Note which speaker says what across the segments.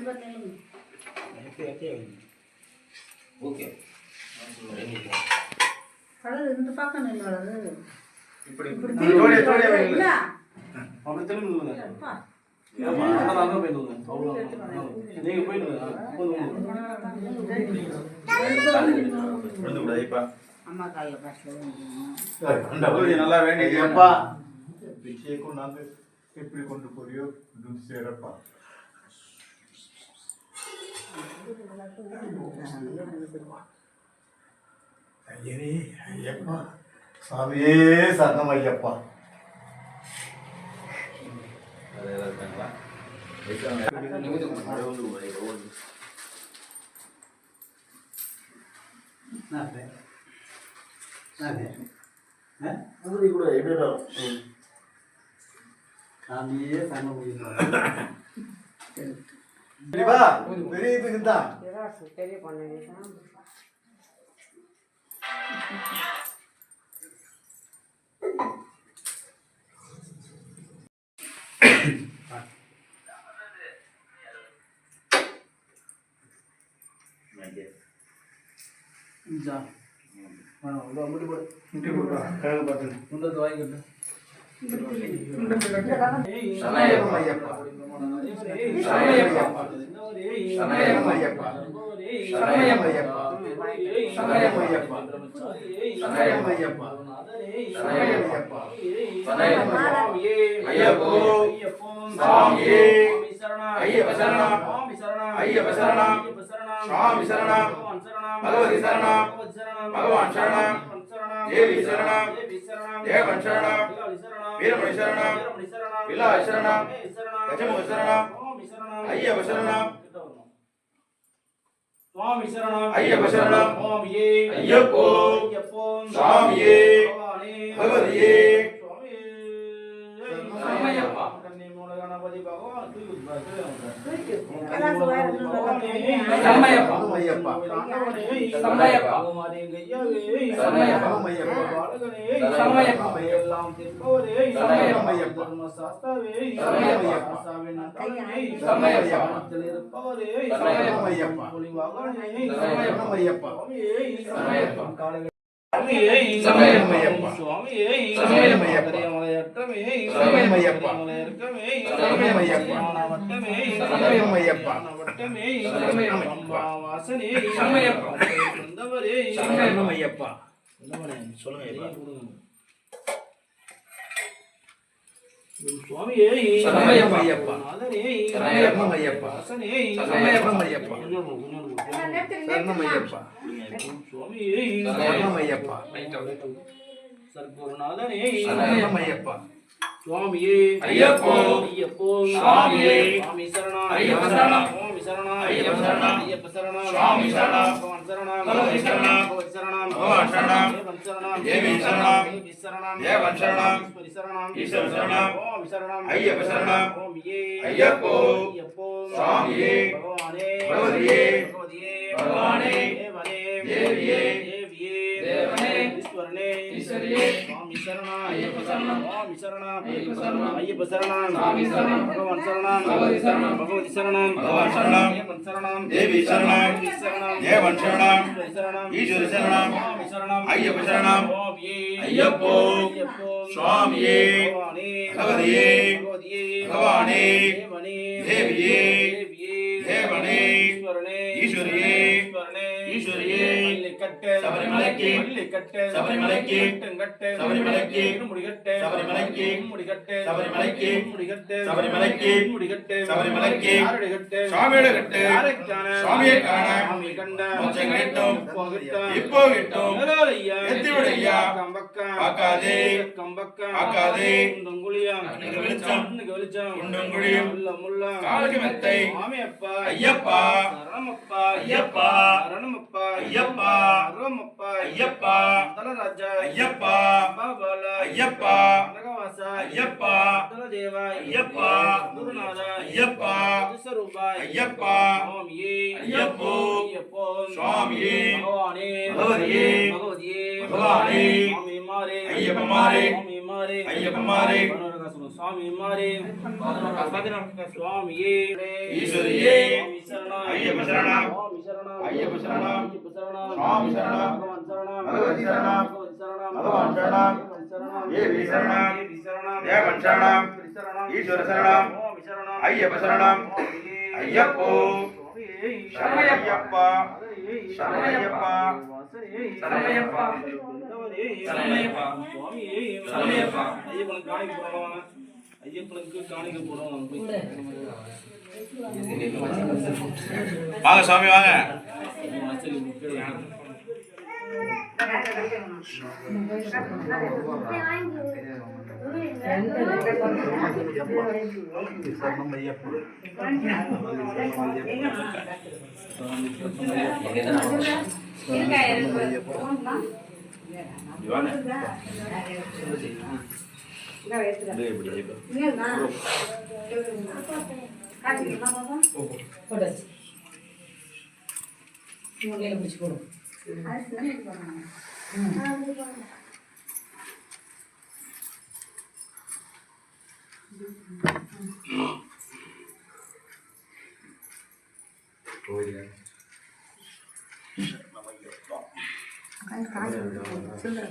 Speaker 1: Okay
Speaker 2: கடல் இந்த பக்கம் நில்லது
Speaker 1: இப்படி
Speaker 2: இல்ல
Speaker 1: அப்படி திரும்பி அப்பா அங்க போயிடுங்க நீங்க போயிடுங்க
Speaker 2: அம்மா காலைல பாட்டு
Speaker 3: நல்லா வேண்டியப்பா பிச்சையை கொண்டாந்து எப்படி கொண்டு போறியோ இது சேரப்பா ஐயரே ஐயப்பா சாமியே சரணம் ஐயப்பா கூட சாமியே சரணம் பெரிய இதுக்கு தான்
Speaker 2: பெரிய பண்ண
Speaker 3: भगवती शरणम भगवान शरणम देवी शरणम देवन शरणम वीरमणि शरणम विलास शरणम गजमुख शरणम अय्यप्प शरणम स्वामी शरणम अय्यप्प शरणम स्वामिये अय्यप्पो स्वामिये भगवतिये स्वामी गणपति भगवान स्वामिये अय्यप्पो स्वामिये स्वामी शरणम अय्यप्प शरणम स्वामी शरणम अय्यप्प शरणम अय्यप्प शरणम स्वामी शरणम भगवान शरणम भगवती शरणम भगवती शरणम भगवान शरणम देवी शरणम देवी शरणम देवन शरणम ईश्वरी शरणम ईश्वर शरणम स्वामी शरणम अय्यप्प शरणम स्वामिये अय्यप्पो स्वामिये भगवाने भगवतिये भगवाने देविये देवने ईश्वरने ईश्वरिये स्वामी शरणम अय्यप्प शरणम स्वामी शरणम अय्यप्प शरणम स्वामी शरणम भगवान शरणम भगवती शरणम भगवती शरणम भगवान शरणम देवन शरणम देवी शरणम देवन शरणम ईश्वर शरणम स्वामी शरणम अय्यप्प शरणम अय्यप्पो स्वामिये भगवतिये भगवाने देविये देवने ईश्वरिये ईश्वरिये सबरिमलैक्की सबरिमलैक्की सबरिमलैक्की मुडिगट्टे सबरिमलैक्की मुडिगट्टे सबरिमलैक्की मुडिगट्टे सबरिमलैक्की मुडिगट्टे सबरिमलैक्की आरडिगट्टे स्वामियडगट्टे आरक्काன स्वामियக்கான स्वामी கண்ட மோட்சம் கிட்டும் இப்போ கிட்டும் ஹலோய்யா எத்திவிடையா கம்பக்க ஆகாதே கம்பக்க ஆகாதே உண்டுங்குளியா அன்னைக்கு வெளிச்சம் உண்டுங்குளியும் முள்ள காலுக்கு மெத்தை சுவாமி அப்பா ஐயப்பா சரணமப்பா ஐயப்பா சரணமப்பா ஐயப்பா சரணமப்பா ஐயப்பா தலராஜா ஐயப்பா பாபால ஐயப்பா நகவாச ஐயப்பா தலதேவா ஐயப்பா குருநாத ஐயப்பா விஸ்வரூபா ஐயப்பா சுவாமியே ஐயப்போ சுவாமியே பகவானே பகவதியே பகவானே சுவாமி மாரே ஐயப்ப மாரே சுவாமி மாரே ஐயப்ப மாரே சுவாமி மாரே சுவாமியே
Speaker 1: ஈஸ்வரியே
Speaker 3: சுவாமி சரணம்
Speaker 1: ஐயப்ப சரணம்
Speaker 3: சுவாமி சரணம்
Speaker 1: ஐயப்ப சரணம்
Speaker 3: ஐயப்ப சரணம்
Speaker 1: சுவாமி சரணம்
Speaker 3: பகவான் சரணம்
Speaker 1: பகவதி சரணம்
Speaker 3: பகவதி சரணம்
Speaker 1: பகவான் சரணம்
Speaker 3: சரணம்
Speaker 1: தேவி சரணம்
Speaker 3: தேவி சரணம்
Speaker 1: தேவன் சரணம்
Speaker 3: சரணம்
Speaker 1: ஈஸ்வர சரணம்
Speaker 3: சுவாமி சரணம்
Speaker 1: ஐயப்ப சரணம் ஐயப்போ சரணமையப்பா சரணமையப்பா சரணமையப்பா சரணமையப்பா
Speaker 3: சுவாமியே
Speaker 1: சரணமையப்பா
Speaker 3: ஐயப்பனுக்கு காணிக்க போறோம் ஐயப்பனுக்கு காணிக்க போறோம்
Speaker 1: வாங்க சாமி வாங்க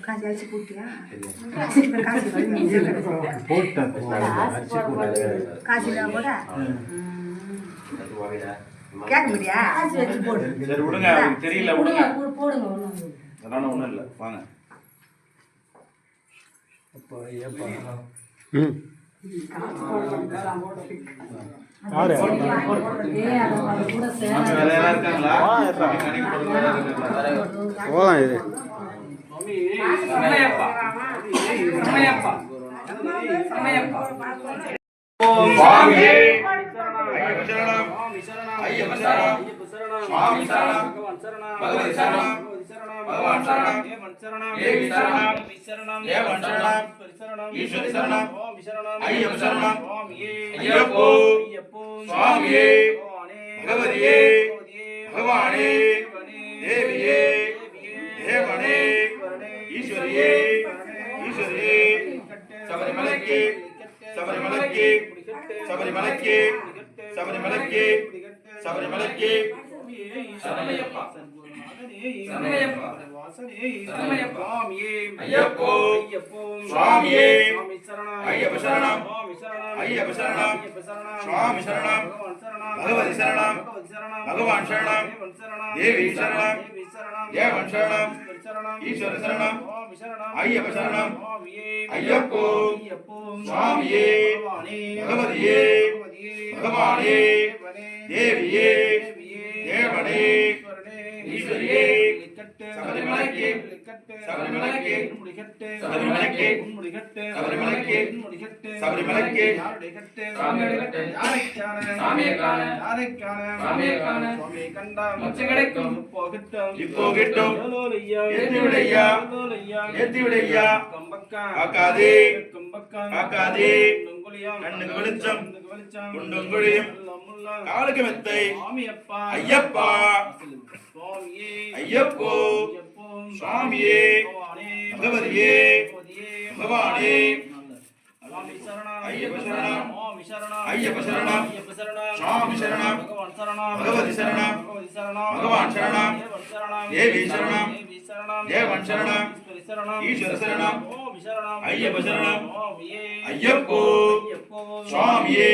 Speaker 2: காசு அடிச்சு போட்டியா காசு இல்லாம கூட கேட்க முடியா காசு வச்சு போடு
Speaker 1: சரி விடுங்க அவருக்கு தெரியல விடுங்க
Speaker 2: போடுங்க
Speaker 1: அதனால ஒண்ணும் இல்ல வாங்க வேலையா இருக்காங்களா
Speaker 4: போலாம் இது
Speaker 1: சுவாமியே ஐயப்ப சரணம் ஐயப்ப சரணம் சுவாமி சரணம் பகவதி சரணம் பகவான் சரணம் தேவி சரணம் தேவன் சரணம் ஈஸ்வரி சரணம் ஐயப்ப சரணம் ஐயப்போ சுவாமியே பகவதியே பகவானே தேவியே தேவனே ஈஸ்வரியே ஈஸ்வரியே சபரிமலைக்கு சபரிமலைக்கு சபரிமலைக்கு சபரிமலைக்கு சபரிமலைக்கு சரணமையப்பா சரணமையப்பா ஐயப்போ சுவாமியே ஐயப்ப சரணம் ஐயப்ப சரணம் சுவாமி சரணம் பகவதி சரணம் பகவான் சரணம் தேவி சரணம் தேவன் சரணம் ஈஸ்வர சரணம் ஐயப்ப சரணம் ஐயப்போ சுவாமியே பகவதியே பகவானே தேவியே தேவனே ஈஸ்வரியே சபரிமலைக்கு சபரிமலைக்கு சபரிமலைக்கு சபரிமலைக்கு சபரிமலைக்கு இப்போ கிட்டும் ஏத்திவிடையா ஏத்திவிடையா காக்காதே காக்காதே கண்ணுக்கு வெளிச்சம் குண்டுங்குழியும் காலுக்கு மெத்தை ஐயப்பா ஐயப்போ சுவாமியே பகவதியே பகவானே ஐயப்ப சரணம் ஐயப்ப சரணம் சுவாமி சரணம் பகவதி சரணம் பகவான் சரணம் தேவி சரணம் தேவன் சரணம் ஈஸ்வர சரணம் ஐயப்ப சரணம் ஐயப்போ சுவாமியே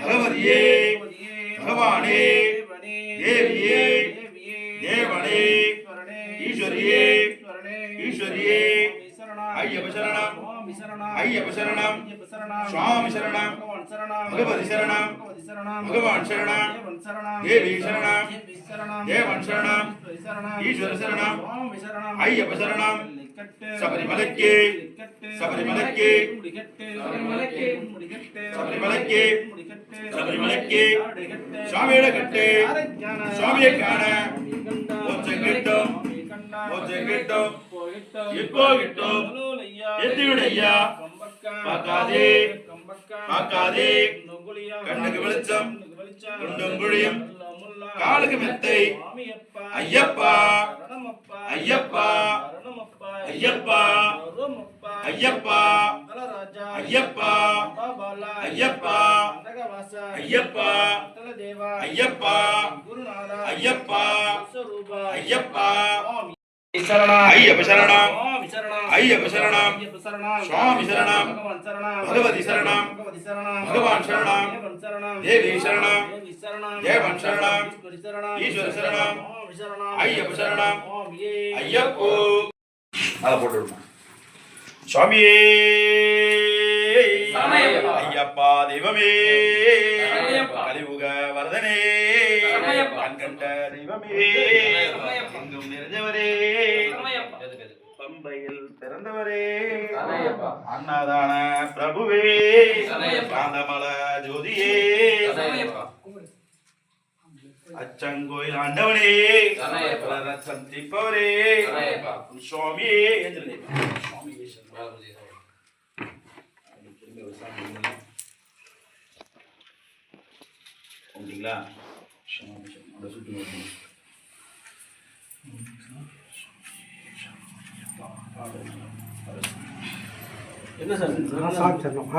Speaker 1: பகவதியே பகவானே தேவியே தேவனே ஈஸ்வரியே ஈஸ்வரியே ஐயப்ப சரணம் ஐயப்ப சரணம் சுவாமி சரணம் பகவதி சரணம் பகவான் சரணம் தேவி சரணம் தேவன் சரணம் ஈஸ்வர சரணம் ஐயப்ப சரணம் சபரிமலைக்கு சபரிமலைக்கு சபரிமலைக்கு சபரிமலைக்கு சுவாமியோட கட்டு சுவாமியை காண மோட்சம் கிட்டும் மோட்சம் கிட்டும் இப்போ கிட்டும் எத்திவிடையா பார்க்காதே பார்க்காதே கண்ணுக்கு வெளிச்சம் குண்டும் குழியும் காலுக்கு மெத்தை ஐயப்பா ஐயப்பா ஐயப்பா ஐயப்பா ஐயப்பா
Speaker 3: பாபாலா
Speaker 1: ஐயப்பா
Speaker 3: தகவாசா
Speaker 1: ஐயப்பா
Speaker 3: தேவா
Speaker 1: ஐயப்பா
Speaker 3: குருநாதா
Speaker 1: ஐயப்பா
Speaker 3: விஸ்வரூபா
Speaker 1: ஐயப்பா
Speaker 3: சரணம்
Speaker 1: ஐயப்ப சரணம்
Speaker 3: சுவாமி சரணம்
Speaker 1: ஐயப்ப சரணம்
Speaker 3: ஐயப்ப சரணம்
Speaker 1: சுவாமி சரணம்
Speaker 3: பகவான் சரணம்
Speaker 1: பகவதி சரணம்
Speaker 3: பகவதி சரணம்
Speaker 1: பகவான் சரணம்
Speaker 3: தேவன் சரணம்
Speaker 1: தேவி சரணம்
Speaker 3: தேவி சரணம்
Speaker 1: தேவன் சரணம்
Speaker 3: ஈஸ்வரி சரணம்
Speaker 1: ஈஸ்வர சரணம்
Speaker 3: சுவாமி சரணம்
Speaker 1: ஐயப்ப சரணம்
Speaker 3: சுவாமியே
Speaker 1: ஐயப்போ அதை போட்டு விடுமா சுவாமியே
Speaker 3: சரணமையப்பா.
Speaker 1: ஐயப்பா தெய்வமே
Speaker 3: சரணமையப்பா.
Speaker 1: கலியுக வரதனே
Speaker 3: சரணமையப்பா.
Speaker 1: கண்கண்ட தெய்வமே
Speaker 3: சரணமையப்பா.
Speaker 1: எங்கும் நிறைஞ்சவரே
Speaker 3: சரணமையப்பா.
Speaker 1: பம்பையில் பிறந்தவரே
Speaker 3: சரணமையப்பா.
Speaker 1: அன்னதான பிரபுவே
Speaker 3: சரணமையப்பா.
Speaker 1: காந்தமல ஜோதியே
Speaker 3: சரணமையப்பா.
Speaker 1: அச்சங்கோயில் ஆண்டவனே
Speaker 3: சரணமையப்பா.
Speaker 1: ரத்தம் தீர்ப்பவரே
Speaker 3: சரணமையப்பா.
Speaker 1: சுவாமியே என்று சுவாமியே அப்படிங்களா சுற்றி
Speaker 3: என்ன சார்
Speaker 4: சாப்பிட்டோம்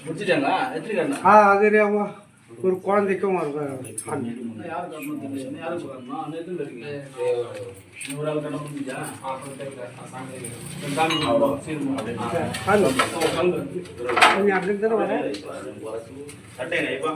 Speaker 3: முடிச்சிட்டாங்களா எத்திரிக்காங்க
Speaker 4: அது ஒரு குழந்தைக்கும் ஒரு
Speaker 3: யாரு கட்டணும் தெரியல யாரு போறாங்க நேத்துல இருக்கீங்க ஒரு ஆள் கட்ட முடிஞ்சா சாமி
Speaker 4: கொஞ்சம் அப்படி தானே வரும்
Speaker 1: சட்டைங்க இப்ப